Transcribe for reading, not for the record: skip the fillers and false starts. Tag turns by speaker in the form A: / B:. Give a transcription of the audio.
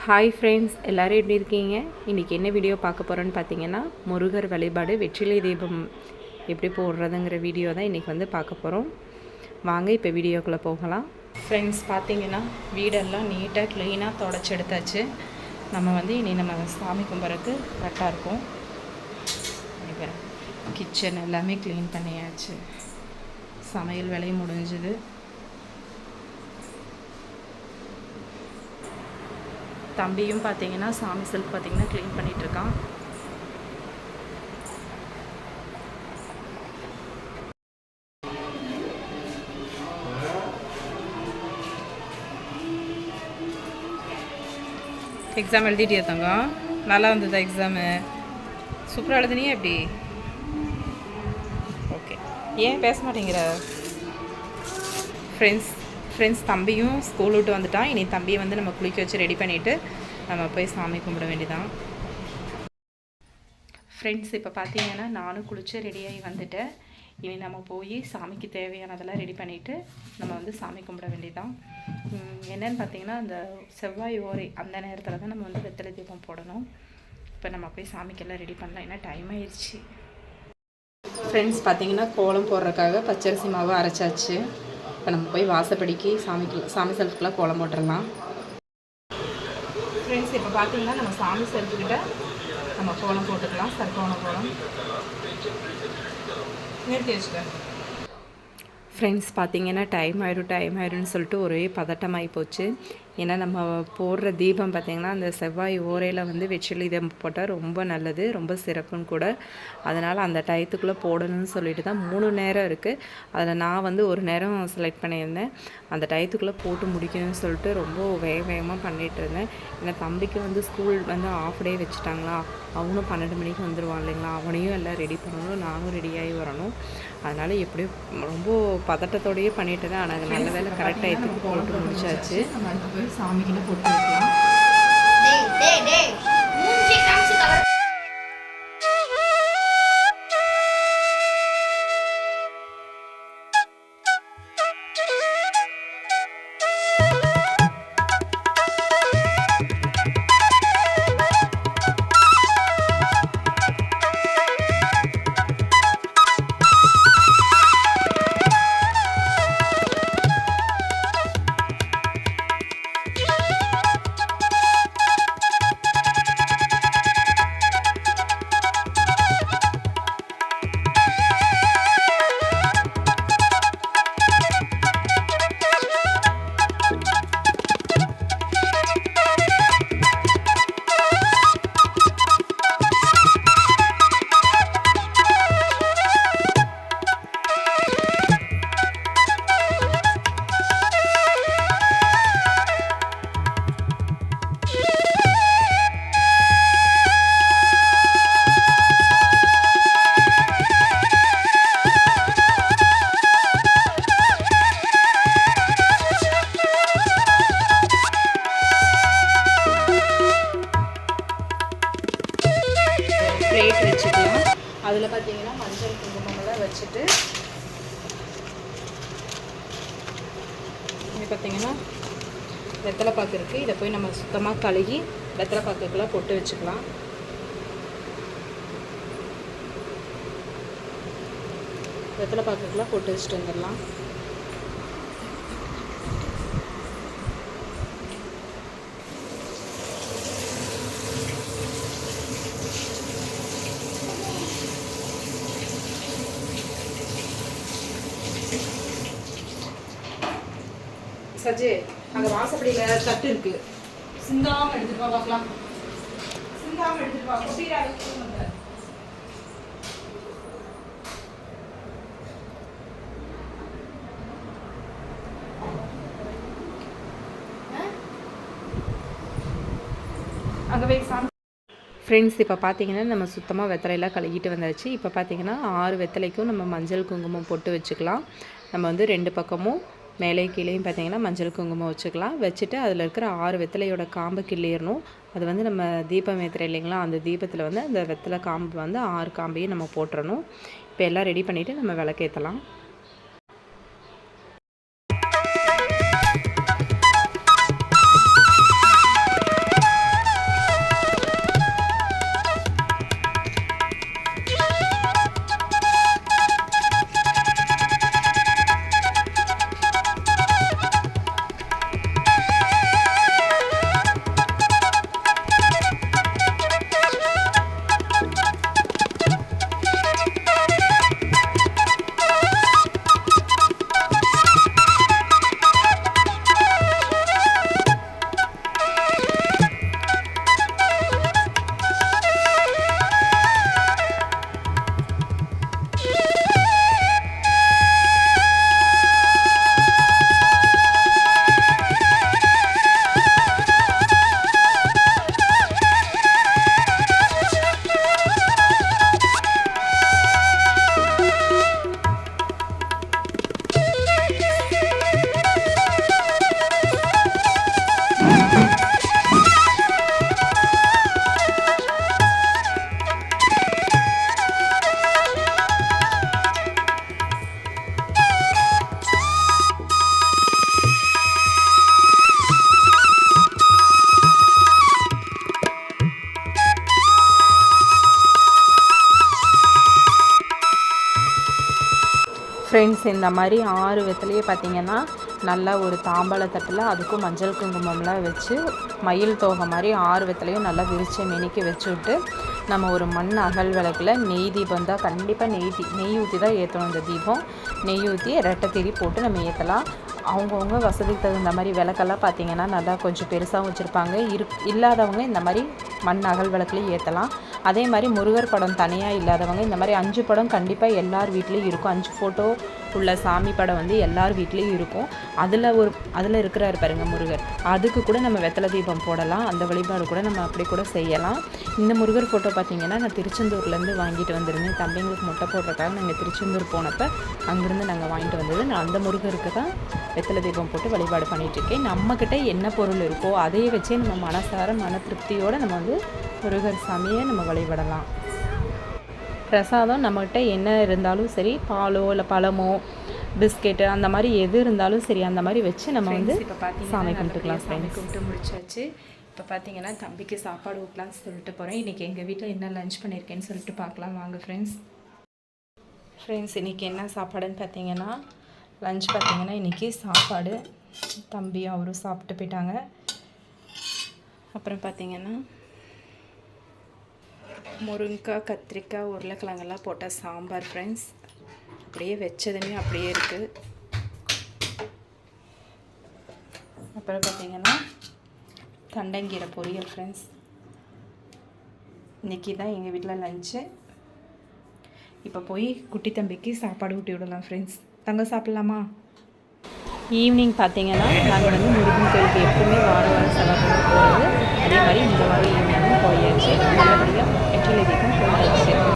A: Hi friends, எல்லோரும் எப்படி இருக்கீங்க? இன்றைக்கி என்ன வீடியோ பார்க்க போகிறோன்னு பார்த்தீங்கன்னா, முருகர் வழிபாடு வெற்றிலை தீபம் எப்படி போடுறதுங்கிற வீடியோ தான் இன்றைக்கி வந்து பார்க்க போகிறோம். வாங்க இப்போ வீடியோக்குள்ளே போகலாம். ஃப்ரெண்ட்ஸ், பார்த்தீங்கன்னா வீடெல்லாம் நீட்டாக க்ளீனாக தொடச்சி எடுத்தாச்சு. நம்ம வந்து இனி நம்ம சாமி கும்பிட்றதுக்கு கரெக்டாக இருக்கும். கிச்சன் எல்லாமே க்ளீன் பண்ணியாச்சு. சமையல் வேலையும் முடிஞ்சுது. தம்பியும் பார்த்தீங்கன்னா சாமி செல்ஃப் பார்த்தீங்கன்னா க்ளீன் பண்ணிகிட்ருக்கான். எக்ஸாம் எழுதிட்டியா தங்கம்? நல்லா வந்ததா எக்ஸாமு? சூப்பராக எழுதுனியா எப்படி? ஓகே, ஏன் பேச மாட்டேங்கிற? ஃப்ரெண்ட்ஸ் தம்பியும் ஸ்கூல் விட்டு வந்துட்டான். இனி தம்பியை வந்து நம்ம குளிக்க வச்சு ரெடி பண்ணிவிட்டு நம்ம போய் சாமி கும்பிட வேண்டியதான். ஃப்ரெண்ட்ஸ், இப்போ பார்த்தீங்கன்னா நானும் குளித்து ரெடியாகி வந்துட்டேன். இனி நம்ம போய் சாமிக்கு தேவையானதெல்லாம் ரெடி பண்ணிவிட்டு நம்ம வந்து சாமி கும்பிட வேண்டியதான். என்னென்னு பார்த்தீங்கன்னா, அந்த செவ்வாய் ஓரை அந்த நேரத்தில் தான் நம்ம வந்து வெத்தலை தீபம் போடணும். இப்போ நம்ம போய் சாமிக்கெல்லாம் ரெடி பண்ணலாம், ஏன்னா டைம் ஆயிடுச்சு. ஃப்ரெண்ட்ஸ், பார்த்தீங்கன்னா கோலம் போடுறதுக்காக பச்சரிசி மாவு அரைச்சாச்சு. இப்போ நம்ம போய் வாசப்படிக்கு சாமி செல்ஃபுக்கெலாம் கோலம் போட்டுடலாம். ஃப்ரெண்ட்ஸ், இப்போ பார்த்தீங்கன்னா நம்ம சாமி செல்ஃபுக்கிட்ட நம்ம கோலம் போட்டுக்கலாம். சர்க்கோண கோலம் நிறுத்தி வச்சுக்கேன். ஃப்ரெண்ட்ஸ், பார்த்தீங்கன்னா டைம் ஆயிடும்னு சொல்லிட்டு ஒரே பதட்டமாகி போச்சு. ஏன்னா நம்ம போடுற தீபம் பார்த்திங்கன்னா அந்த செவ்வாய் ஓரையில் வந்து வெற்றிலை தீபம் போட்டால் ரொம்ப நல்லது, ரொம்ப சிறப்புன்னு கூட. அதனால் அந்த டயத்துக்குள்ளே போடணும்னு சொல்லிட்டு தான் 3 நேரம் இருக்குது. அதில் நான் வந்து ஒரு நேரம் செலக்ட் பண்ணியிருந்தேன். அந்த டயத்துக்குள்ளே போட்டு முடிக்கணும்னு சொல்லிட்டு ரொம்ப வேகமாக பண்ணிகிட்டு இருந்தேன். ஏன்னா தம்பிக்கு வந்து ஸ்கூல் வந்து ஆஃப் டே வச்சுட்டாங்களா, அவனும் 12 மணிக்கு வந்துடுவான் இல்லைங்களா, அவனையும் எல்லாம் ரெடி பண்ணணும், நானும் ரெடியாகி வரணும். அதனால் எப்படியும் ரொம்ப பதட்டத்தோடையே பண்ணிட்டு தான். ஆனால் நல்ல வேலை கரெக்ட் டயத்துக்கு போட்டு முடிச்சாச்சு. சாமிக்கிட்ட போட்டு வைக்கலாம். பிளேட் வச்சுக்கலாம். அதில் பார்த்தீங்கன்னா மஞ்சள் குங்குமமெல்லாம் வச்சுட்டு இங்கே பார்த்தீங்கன்னா வெத்தலை பாக்கு இருக்குது. இதை போய் நம்ம சுத்தமாக கழுகி வெத்தலை பாக்குக்கெல்லாம் போட்டு வச்சுக்கலாம். வெத்தலை பாக்குக்கெல்லாம் போட்டு வச்சுட்டு வந்துடலாம். சஜே, அங்கே வாசப்படியில் தட்டு இருக்கு, சிந்தாமல் எடுத்துட்டு வா. பார்க்கலாம், சிந்தாமல் எடுத்துட்டு வா. கொட்டிடாது. அங்கே போய் சாமி. ஃப்ரெண்ட்ஸ், இப்போ பார்த்தீங்கன்னா நம்ம சுத்தமாக வெத்தலையெல்லாம் கழுகிட்டு வந்தாச்சு. இப்போ பார்த்தீங்கன்னா 6 வெத்தலைக்கும் நம்ம மஞ்சள் குங்குமம் போட்டு வச்சுக்கலாம். நம்ம வந்து 2 பக்கமும் மேலே கீழேயும் பார்த்தீங்கன்னா மஞ்சள் குங்குமம் வச்சுக்கலாம். வச்சுட்டு அதில் இருக்கிற 6 வெத்தலையோட காம்பை கிள்ளிடணும். அது வந்து நம்ம தீபம் ஏற்றுறோம் இல்லைங்களா, அந்த தீபத்தில் வந்து அந்த வெத்தலை காம்பு வந்து 6 காம்பையும் நம்ம போட்டுறணும். இப்போ எல்லாம் ரெடி பண்ணிவிட்டு நம்ம விளக்கேற்றலாம். ஃப்ரெண்ட்ஸ் இந்த மாதிரி 6 வெத்தலையே பார்த்திங்கன்னா நல்லா ஒரு தாம்பாள தட்டில் அதுக்கும் மஞ்சள் குங்குமம்லாம் வச்சு மயில் தோகை மாதிரி 6 வெத்தலையும் நல்லா விரித்து மெனிக்கி வச்சு விட்டு நம்ம ஒரு மண் அகல் விளக்கில் நெய் தீபம் தான் கண்டிப்பாக நெய் ஊற்றி தான் ஏற்றணும். இந்த தீபம் நெய் ஊற்றி ரெட்டை திரி போட்டு நம்ம ஏற்றலாம். அவங்கவுங்க வசதிக்கு தகுந்த மாதிரி விளக்கெல்லாம் பார்த்திங்கன்னா நல்லா கொஞ்சம் பெருசாகவும் வச்சுருப்பாங்க. இல்லாதவங்க இந்த மாதிரி மண் அகல் விளக்குலேயும் ஏற்றலாம். அதே மாதிரி முருகர் படம் தனியாக இல்லாதவங்க இந்த மாதிரி 5 படம் கண்டிப்பாக எல்லார் வீட்லேயும் இருக்கும். 5 ஃபோட்டோ உள்ள சாமி படம் வந்து எல்லார் வீட்லேயும் இருக்கும். அதில் இருக்கிறாரு பாருங்க முருகர், அதுக்கு கூட நம்ம வெத்தலை தீபம் போடலாம். அந்த வழிபாடு கூட நம்ம அப்படி கூட செய்யலாம். இந்த முருகர் ஃபோட்டோ பார்த்திங்கன்னா நான் திருச்செந்தூர்லேருந்து வாங்கிட்டு வந்திருந்தேன். தம்பிங்களுக்கு முட்டை போடுறதுக்காக நாங்கள் திருச்செந்தூர் போனப்போ அங்கேருந்து நாங்கள் வாங்கிட்டு வந்தது. நான் அந்த முருகருக்கு தான் வெத்தலை தீபம் போட்டு வழிபாடு பண்ணிகிட்ருக்கேன். நம்மக்கிட்ட என்ன பொருள் இருக்கோ அதையே வச்சே நம்ம மனசார மன திருப்தியோடு நம்ம வந்து முருகர் சாமியை நம்ம வழிபடலாம். பிரசாதம் நம்மகிட்ட என்ன இருந்தாலும் சரி, பாலோ இல்லை பழமோ பிஸ்கெட்டு அந்த மாதிரி எது இருந்தாலும் சரி, அந்த மாதிரி வச்சு நம்ம வந்து சாமி கும்பிட்டுக்கலாம். சாமி கும்பிட்டு முடிச்சாச்சு. இப்போ பார்த்தீங்கன்னா தம்பிக்கு சாப்பாடு ஊட்டலான்னு சொல்லிட்டு போகிறேன். இன்றைக்கி எங்கள் வீட்டில் என்ன லஞ்ச் பண்ணியிருக்கேன்னு சொல்லிட்டு பார்க்கலாம் வாங்க ஃப்ரெண்ட்ஸ். இன்றைக்கி என்ன சாப்பாடுன்னு பார்த்தீங்கன்னா லஞ்ச் பார்த்தீங்கன்னா இன்றைக்கி சாப்பாடு தம்பி அவரும் சாப்பிட்டு போயிட்டாங்க. அப்புறம் பார்த்தீங்கன்னா முருங்கைக்காய், கத்திரிக்காய், உருளைக்கிழங்கெல்லாம் போட்ட சாம்பார் ஃப்ரெண்ட்ஸ். அப்படியே வச்சதுமே அப்படியே இருக்குது. அப்புறம் பார்த்திங்கன்னா தண்டங்கீரை பொரியல் ஃப்ரெண்ட்ஸ். இன்றைக்கி தான் எங்கள் வீட்டில் லஞ்சு. இப்போ போய் குட்டி தம்பிக்கு சாப்பாடு ஊட்டி விடலாம் ஃப்ரெண்ட்ஸ். தங்க சாப்பிட்லாமா? ஈவினிங் பார்த்திங்கன்னா நாங்கள் வந்து முருகன் கோயிலுக்கு எப்பவுமே வாரம் செலவு போகிறது. அதே மாதிரி இந்த வாரம் ஈவினிங்கும் போயாச்சு. நல்லபடியாக வெற்றிலை தீபம் போயாச்சு.